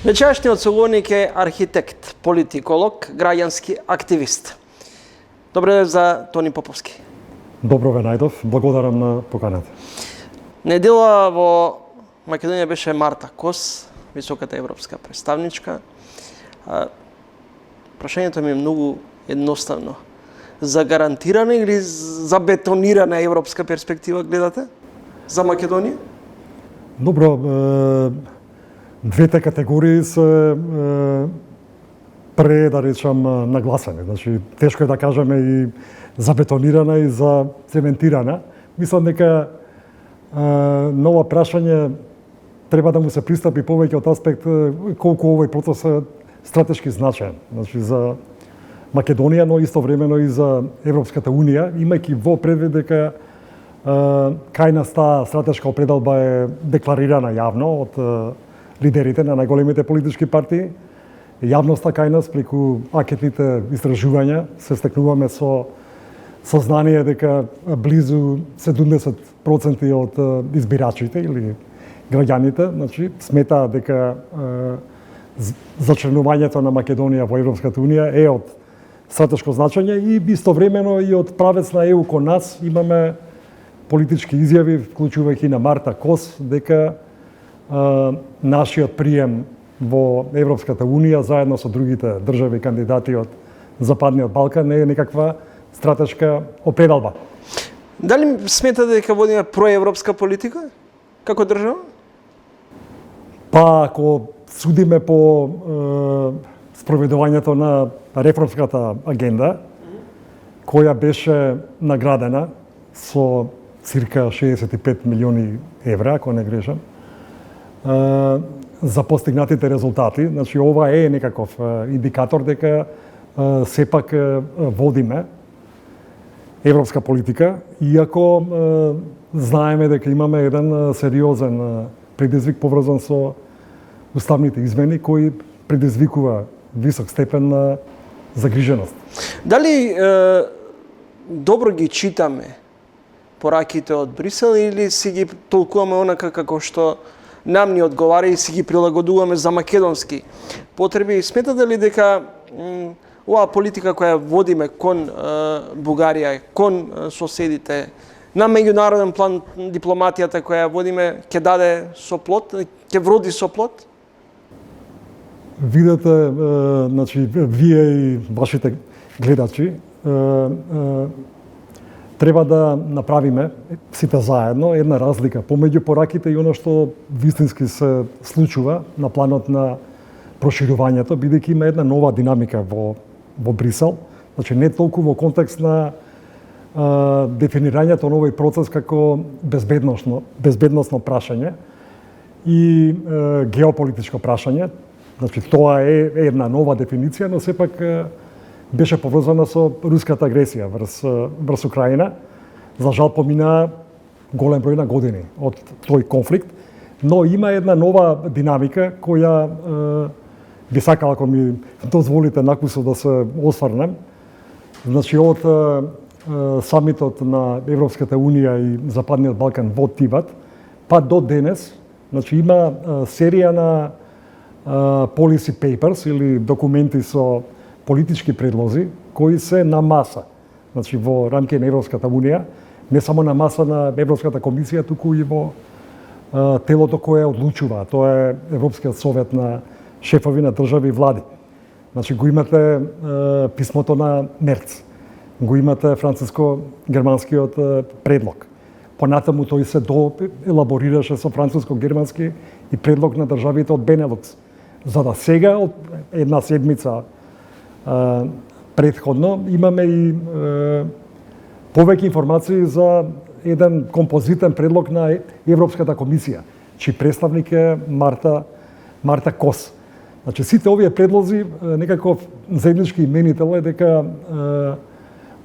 Вечерашниот соговорник е архитект, политиколог, граѓански активист. Добро ден за Тони Поповски. Добро ве најдов, благодарам на поканата. Недела во Македонија беше Марта Кос, високата европска представничка. Прашањето ми е многу едноставно. За гарантирана или за бетонирана европска перспектива гледате за Македонија? Добро, двете категории се да речам нагласени. Значи, тешко е да кажеме и за бетонирана и за цементирана. Мислам дека на ова прашање треба да му се пристапи повеќе од аспект колку овој процес е стратешки значаен. Значи, за Македонија, но истовремено и за Европската Унија, имајќи во предвид дека кај нас таа стратешка определба е декларирана јавно од лидерите на најголемите политички партии. Јавноста кај нас преку анкетните истражувања се стекнуваме со сознание дека близу 70% од избирачите или граѓаните, значи, сметаат дека зачленувањето на Македонија во Европската Унија е од стратешко значење и истовремено и од правец на ЕУ кон нас имаме политички изјави, вклучувајќи на Марта Кос, дека нашиот прием во Европската Унија заедно со другите држави кандидати од Западниот Балкан не е некаква стратешка определба. Дали сметате дека водиме проевропска политика како држава? Па ако судиме по спроведувањето на реформската агенда, која беше наградена со цирка 65 милиони евра, ако не грешам, за постигнатите резултати. Значи, ова е некаков индикатор дека сепак водиме европска политика, иако знаеме дека имаме еден сериозен предизвик поврзан со уставните измени кои предизвикува висок степен на загриженост. Дали добро ги читаме пораките од Брисел или си ги толкуваме онака како што нам ни одговара и си ги прилагодуваме за македонски потреби? Сметате ли дека оваа политика која водиме кон Бугарија, кон соседите, на меѓународен план дипломатијата која водиме ќе даде со плод, ќе вроди со плод? Видете, значи, вие и вашите гледачи треба да направиме сите заедно една разлика помеѓу пораките и оно што вистински се случува на планот на проширувањето, бидејќи има една нова динамика во Брисел. Значи, не толку во контекст на дефинирањето на овој процес како безбедносно прашање и геополитичко прашање. Значи, тоа е една нова дефиниција, но сепак беше поврзана со руската агресија врз Украина. За жал помина голем број на години од тој конфликт, но има една нова динамика која би сакал, ако ми дозволите накусо да се осврнем. Значи, од самитот на Европската Унија и Западниот Балкан во Тибат, па до денес, значи, има серија на policy papers или документи со политички предлози кои се на маса. Значи, во рамки на Европската Унија, не само на маса на Европската комисија, туку и во телото кое одлучува. Тоа е Европскиот совет на шефови на држави и влади. Значи, го имате писмото на Мерц, го имате француско-германскиот предлог. Понатаму тој се доелаборираше со француско-германски и предлог на државите од Бенелукс. За да сега, од една седмица предходно, имаме и повеќе информации за еден композитен предлог на Европската комисија, чиј представник е Марта Кос. Значи, сите овие предлози некаков заеднички именител е дека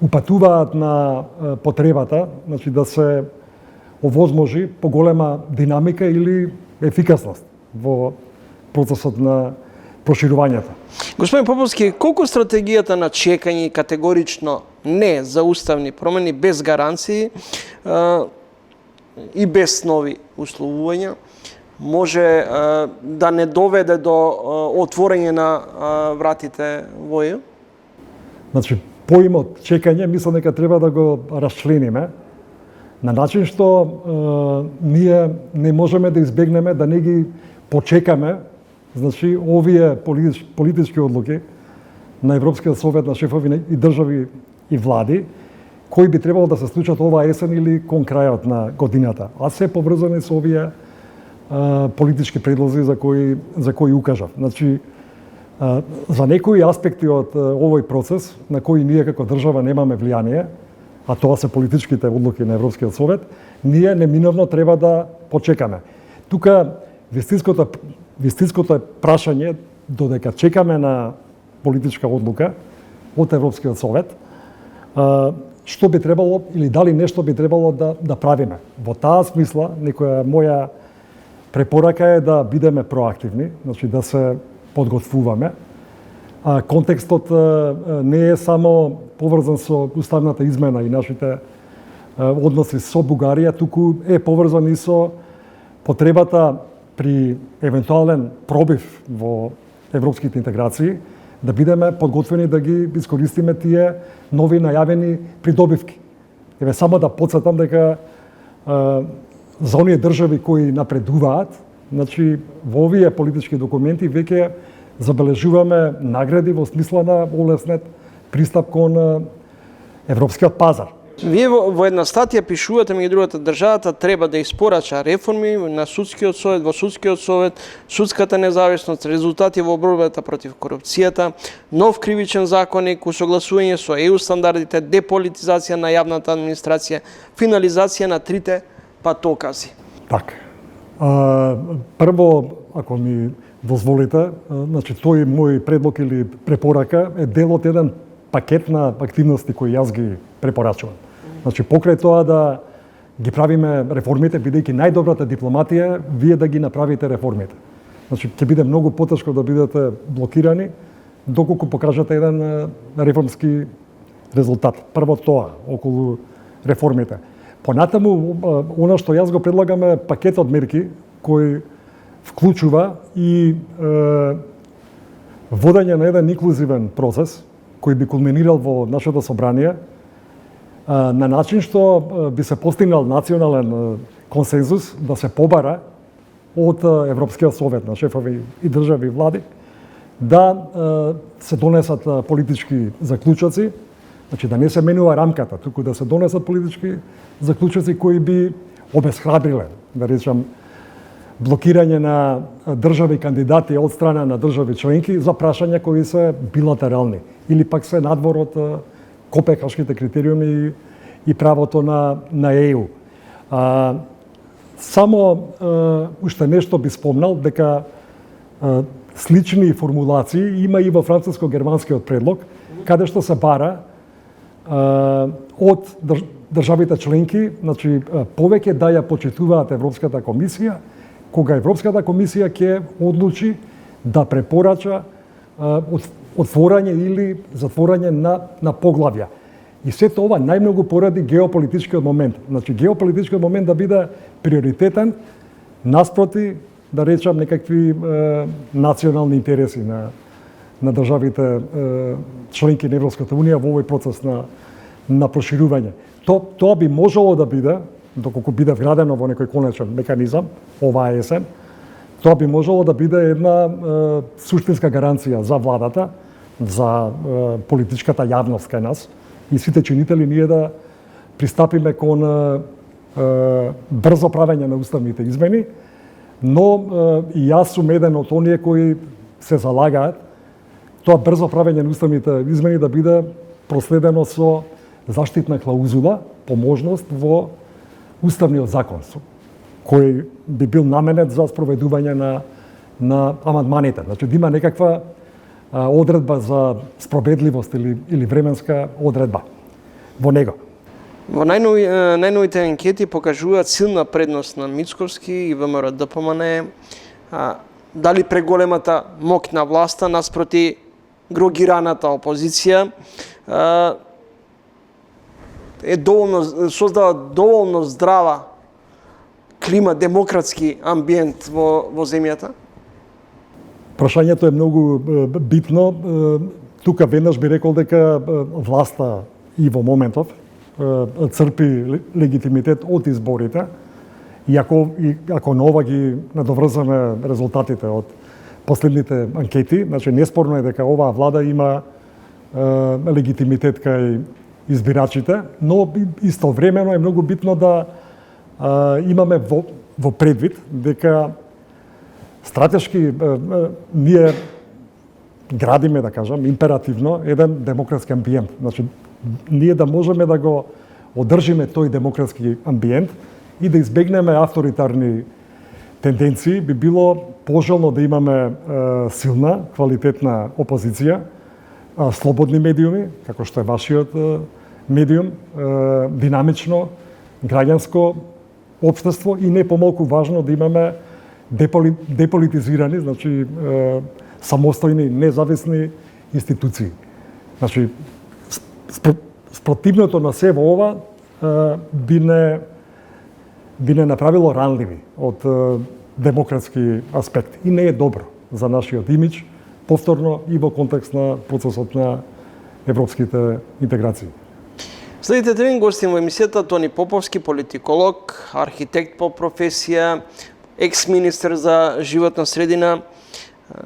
упатуваат на потребата, значи, да се овозможи поголема динамика или ефикасност во процесот на проширувањето. Господин Поповски, колку стратегијата на чекање и категорично не за уставни промени без гаранции и без нови условувања може да не доведе до отворање на вратите во ЕУ? Значи, поимот чекање, мислам дека треба да го расчлениме на начин што ние не можеме да избегнеме да не ги почекаме, значи, овие политички одлуки на Европскиот совет на шефови и држави и влади, кои би требало да се случат оваа есен или кон крајот на годината, а се поврзани со овие политички предлози за кои укажав. Значи, за некои аспекти од овој процес, на кои ние како држава немаме влијание, а тоа се политичките одлуки на Европскиот совет, ние неминовно треба да почекаме. Тука вистинското прашање, додека чекаме на политичка одлука од Европскиот совет, што би требало или дали нешто би требало да правиме. Во таа смисла, некоја моја препорака е да бидеме проактивни, значи да се подготвуваме. Контекстот не е само поврзан со уставната измена и нашите односи со Бугарија, туку е поврзан и со потребата при евентуален пробив во европските интеграции да бидеме подготвени да ги искористиме тие нови најавени придобивки. Еве само да потсетам дека за оние држави кои напредуваат, значи во овие политички документи веќе забележуваме награди во смисла на олеснет пристап кон европскиот пазар. Вие во една статија пишувате, меѓу другата, државата треба да испорача реформи на судскиот совет, во судскиот совет, судската независност, резултати во борбата против корупцијата, нов кривичен законник, усогласување со ЕУ стандардите, деполитизација на јавната администрација, финализација на трите патокази. Така. Прво, ако ми дозволите, значи тој мој предлог или препорака е дел од еден пакет на активности кои јас ги препорачувам. Значи покрај тоа да ги правиме реформите, бидејќи најдобрата дипломатија вие да ги направите реформите. Значи ќе биде многу потешко да бидете блокирани доколку покажете еден реформски резултат. Прво тоа околу реформите. Понатаму, она што јас го предлагам е пакет од мерки кој вклучува и водење на еден инклузивен процес кој би кулминирал во нашето собрание на начин што би се постигнал национален консензус да се побара од Европскиот совет на шефови и држави и влади да се донесат политички заклучоци, значи да не се менува рамката, туку да се донесат политички заклучоци кои би обесхрабриле, да речам, блокирање на држави кандидати од страна на држави членки за прашања кои се билатерални или пак се надвор од копенхашките критериуми и правото на ЕУ. Само уште нешто би спомнал дека слични формулации има и во француско-германскиот предлог, каде што се бара од државите членки, значи повеќе да ја почитуваат Европската комисија, кога Европската комисија ќе одлучи да препорача отворање или затворање на поглавја. И сето ова најмногу поради геополитичкиот момент. Значи геополитичкиот момент да биде приоритетен наспроти, да речам, некакви национални интереси на државите членки на Европската унија во овој процес на проширување. Тоа би можело да биде, доколку биде вградено во некој конечен механизам оваа есен, тоа би можело да биде една суштинска гаранција за владата, за политичката јавност кај нас и сите чинители ние да пристапиме кон брзо правење на уставните измени, но и јас сум еден од оние кои се залагаат тоа брзо правење на уставните измени да биде проследено со заштитна клаузула по можност во уставниот закон, кој би бил наменет за спроведување на амандманите. Значи да има некаква одредба за справедливост или временска одредба во него. Во најновите анкети покажуваат силна предност на Мицковски и ВМРО ДПМН, дали преголемата моќ на власта наспроти грогираната опозиција создава доволно здрава клима, демократски амбиент во земјата? Прашањето е многу битно. Тука веднаш би рекол дека власта и во моментов црпи легитимитет од изборите, и ако на ова ги надоврзаме резултатите од последните анкети, значи неспорно е дека оваа влада има легитимитет кај избирачите, но истовремено е многу битно да имаме во предвид дека стратешки ние градиме, да кажам, императивно еден демократски амбиент. Значи, ние да можеме да го одржиме тој демократски амбиент и да избегнеме авторитарни тенденции, би било пожелно да имаме силна, квалитетна опозиција, слободни медиуми, како што е вашиот медиум, динамично, граѓанско општество и не помалку важно да имаме деполитизирани, значи самостојни, независни институции. Значи, спротивното на се во ова би не направило ранливи од демократски аспект и не е добро за нашиот имидж, повторно и во контекст на процесот на европските интеграции. Следите тренинг гостин во емисијата Тони Поповски, политиколог, архитект по професија, екс-министер за животна средина.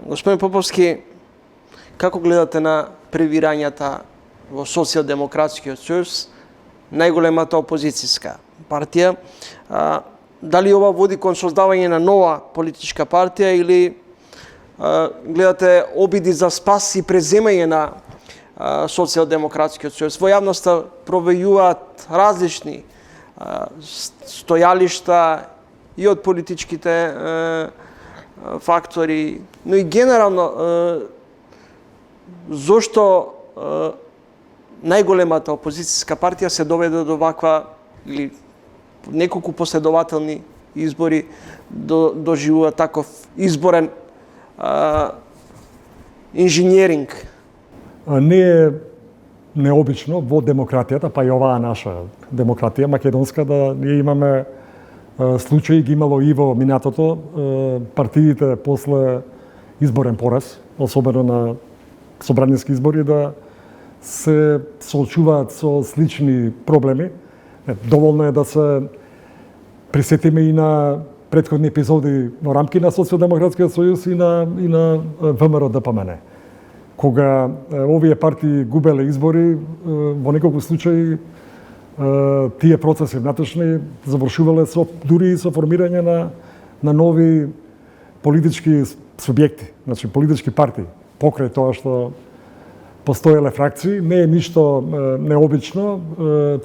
Господин Поповски, како гледате на превирањата во Социјалдемократскиот сојуз, најголемата опозицијска партија? Дали ова води кон создавање на нова политичка партија или гледате обиди за спас и преземање на Социјалдемократскиот сојуз? Во јавноста провејуваат различни стојалишта и од политичките фактори, но и генерално зошто најголемата опозицијска партија се доведе до ваква или неколку последователни избори доживува таков изборен инженеринг? Не е необично во демократијата, па и оваа наша демократија македонска, да ние имаме случаи, ги имало и во минатото, партиите после изборен пораз, особено на собраниски избори, да се соочуваат со слични проблеми. Доволно е да се присетиме и на претходни епизоди во рамки на Социјалдемократскиот сојуз и на ВМРО ДПМН. Кога овие партии губеле избори, во неколку случаи тие процеси внатрешни завршувале дури и со формирање на нови политички субјекти, значи политички партии, покрај тоа што постоеле фракции. Не е ништо необично,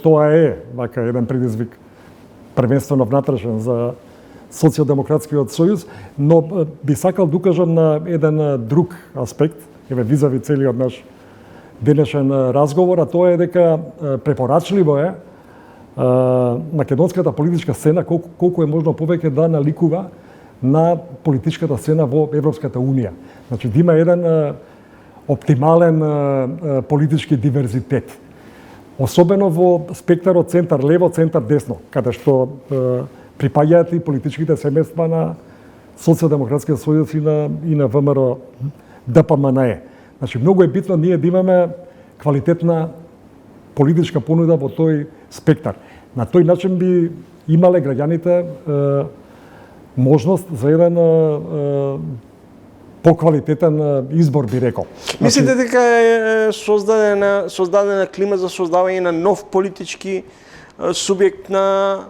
тоа е вака еден предизвик првенствено внатрешен за Социјалдемократскиот сојуз, но би сакал да укажам на еден друг аспект, визави целиот наш денешен разговор, а тоа е дека препорачливо е македонската политичка сцена колку е можно повеќе да наликува на политичката сцена во Европската Унија. Значи да има еден оптимален политички диверзитет. Особено во спектарот центар-лево, центар-десно, каде што припаѓаат и политичките семејства на Социјалдемократскиот сојуз и на ВМРО ДПМН. Значи, многу е битно ние да имаме квалитетна политичка понуда во тој спектар. На тој начин би имале граѓаните можност за еден поквалитетен избор, би рекол. Мислите дека е создадена клима за создавање на нов политички субјект на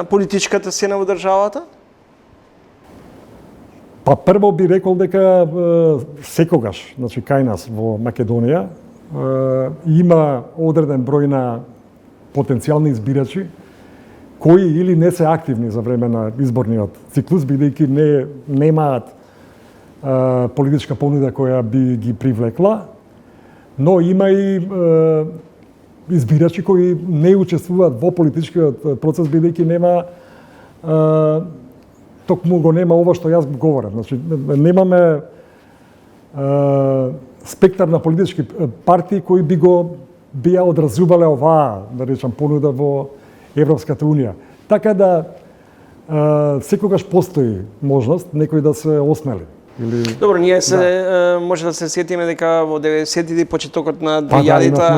политичката сцена во државата? Па прво би рекол дека секогаш, значи кај нас во Македонија, има одреден број на потенцијални избирачи кои или не се активни за време на изборниот циклус, бидејќи немаат политичка понуда која би ги привлекла, но има и избирачи кои не учествуваат во политичкиот процес, бидејќи нема токму го нема ова што јас говорам. Значи, немаме спектар на политички партии кои би ја одразувале оваа, да речам, понуда во Европската Унија. Така да секогаш постои можност некој да се осмели. Или... Добро, ние се може да се сетиме дека во 90-тите почетокот на 2000-та,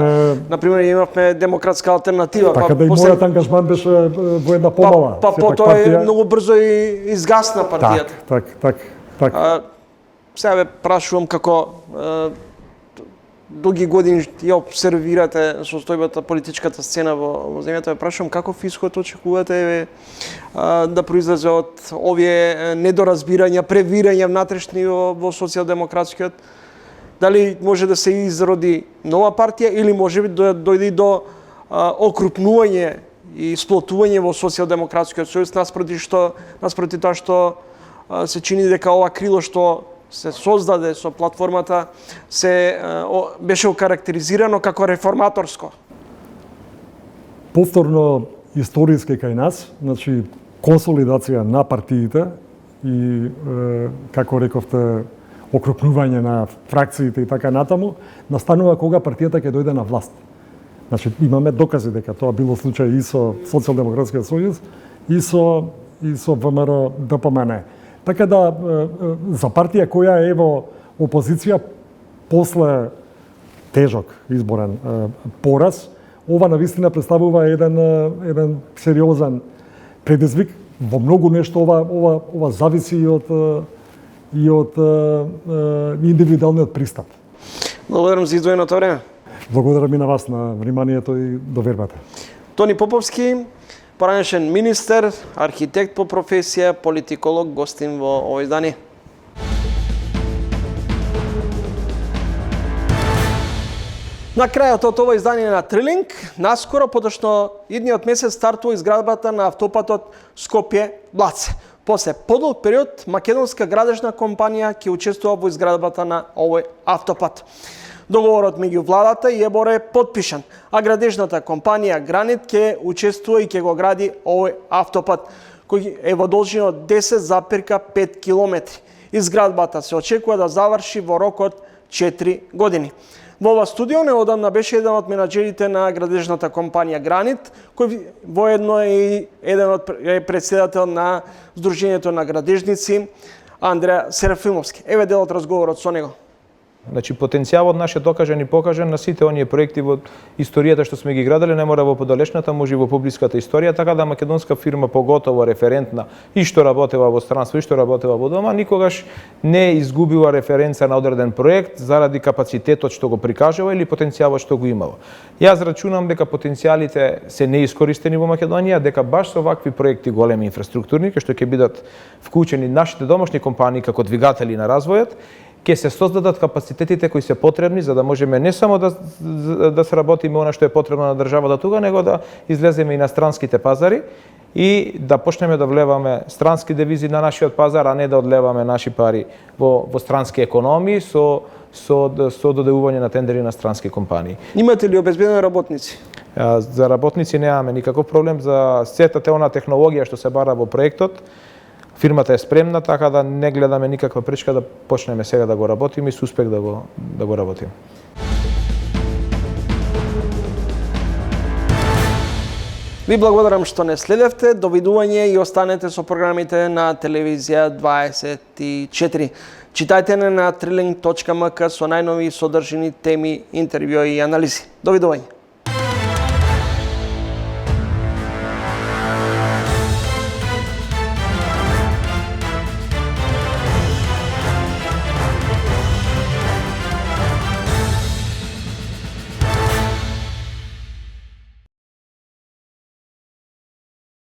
например, имавме демократска алтернатива, така да и мојот ангажман беше во една помала. Па потоа многу брзо и изгасна партијата. Так. Сега ве прашувам како долги години ја обсервирате состојбата политичката сцена во земјата, ве прашувам каков исход очекувате да произлезе од овие недоразбирања, превирања внатрешни во социјалдемократскиот? Дали може да се изроди нова партија или може би да дојде до окрупнување и сплотување во социјалдемократскиот сојуз наспроти тоа што се чини дека ова крило што се создаде со платформата беше окарактеризирано како реформаторско. Повторно историски кај нас, значи консолидација на партиите и како рековте окрупнување на фракциите и така натаму, настанува кога партијата ќе дојде на власт. Значи имаме докази дека тоа било случај и со Социјалдемократскиот сојуз и со ВМРО ДПМН. Така да, за партија која е во опозиција после тежок изборен пораз, ова навистина представува еден сериозен предизвик. Во многу нешто ова зависи и од индивидуалниот пристап. Благодарам за издвоеното време. Благодарам и на вас на вниманието и довербата. Тони Поповски, поранешен министер, архитект по професија, политиколог, гостин во овој издание. На крајот од ова издание на Трилинг, наскоро, подошно идниот месец стартува изградбата на автопатот Скопје-Блаце. После подолг период, македонска градежна компанија ќе учествува во изградбата на овој автопат. Договорот меѓу владата и ЕБОР е потпишан, а градежната компанија Гранит ќе учествува и ќе го гради овој автопат, кој е во должина од 10,5 километри. Изградбата се очекува да заврши во рок од 4 години. Во ова студио неодамна беше еден од менаџерите на градежната компанија Гранит, кој воедно е и еден од претседател на Сдруженијето на градежници Андреа Серафимовски. Еве дел од разговорот со него. Значи, потенцијалот наш е докажан и покажан на сите оние проекти во историјата што сме ги граделе, не мора во подалечната, може и во публиската историја, така да македонска фирма, поготово референтна, и што работела во странство, и што работела во дома, никогаш не изгубила референца на одреден проект заради капацитетот што го прикажува или потенцијалот што го имала. Јас рачунам дека потенцијалите се неискористени во Македонија, дека баш со вакви проекти големи инфраструктурни, кои што ќе бидат вклучени нашите домашни компании како двигатели на развојот, ќе се создадат капацитетите кои се потребни за да можеме не само да сработиме она што е потребно на државата тука, него да излеземе и на странските пазари и да почнеме да влеваме странски девизи на нашиот пазар, а не да одлеваме наши пари во странски економии со додевување на тендери на странски компании. Имате ли обезбедени работници? За работници немаме никаков проблем, за сета она технологија што се бара во проектот. Фирмата е спремна, така да не гледаме никаква пречка да почнеме сега да го работиме и со успех да го работиме. Ви благодарам што не следевте, довидување и останете со програмите на телевизија 24. Читајте на trilling.mk со најнови содржини, теми, интервјуи и анализи. Довидување.